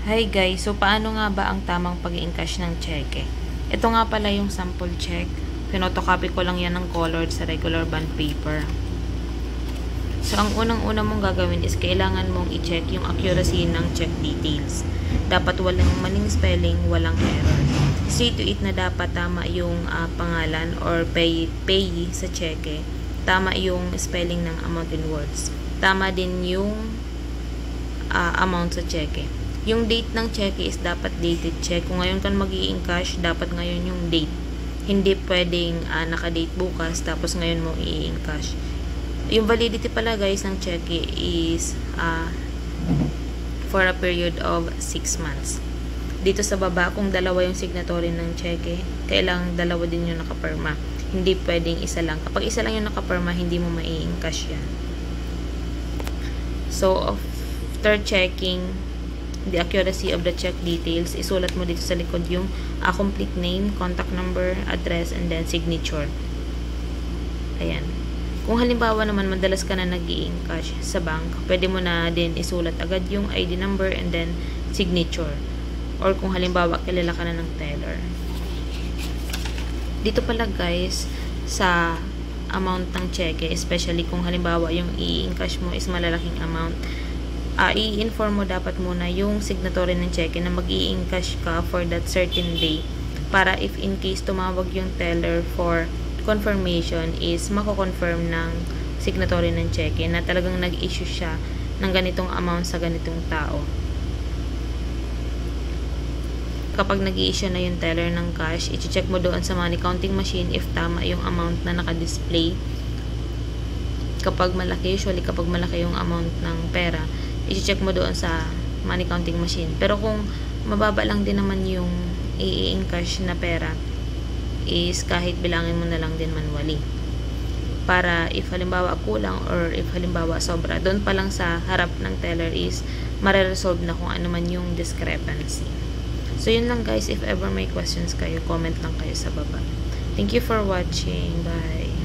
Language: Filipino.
Hi guys, so paano nga ba ang tamang pag-i-encash ng cheque? Ito nga pala yung sample check. Pinotocopy ko lang yan ng colored sa regular bond paper. So ang unang-una mong gagawin is kailangan mong i-check yung accuracy ng check details. Dapat walang maling spelling, walang error. See to it na dapat tama yung pangalan or payee sa cheque. Tama yung spelling ng amount in words. Tama din yung amount sa cheque. Yung date ng cheque is dapat dated check. Kung ngayon kan mag-i-encash, dapat ngayon yung date. Hindi pwedeng naka-date bukas tapos ngayon mo i-encash. Yung validity pala guys ng cheque is for a period of 6 months. Dito sa baba, kung dalawa yung signatory ng cheque, kailangang dalawa din yung nakapirma. Hindi pwedeng isa lang. Kapag isa lang yung nakapirma, hindi mo mai-encash yan. So, after checking the accuracy of the check details, isulat mo dito sa likod yung complete name, contact number, address, and then signature. Ayan. Kung halimbawa naman madalas ka na nag-i-encash sa bank, pwede mo na din isulat agad yung ID number and then signature. Or kung halimbawa kilala ka na ng teller. Dito pala guys, sa amount ng cheque, especially kung halimbawa yung i-encash mo is malalaking amount, i-inform mo dapat muna yung signatory ng cheque na mag-i-encash ka for that certain day para if in case tumawag yung teller for confirmation is mako-confirm ng signatory ng cheque na talagang nag-issue siya ng ganitong amount sa ganitong tao. Kapag nag-i-issue na yung teller ng cash, i-check mo doon sa money counting machine if tama yung amount na naka-display. Kapag malaki, usually kapag malaki yung amount ng pera, i-check mo doon sa money counting machine. Pero kung mababa lang din naman yung i-encash na pera, is kahit bilangin mo na lang din manually. Para if halimbawa kulang or if halimbawa sobra, doon pa lang sa harap ng teller is mare-resolve na kung ano man yung discrepancy. So yun lang guys, if ever may questions kayo, comment lang kayo sa baba. Thank you for watching. Bye!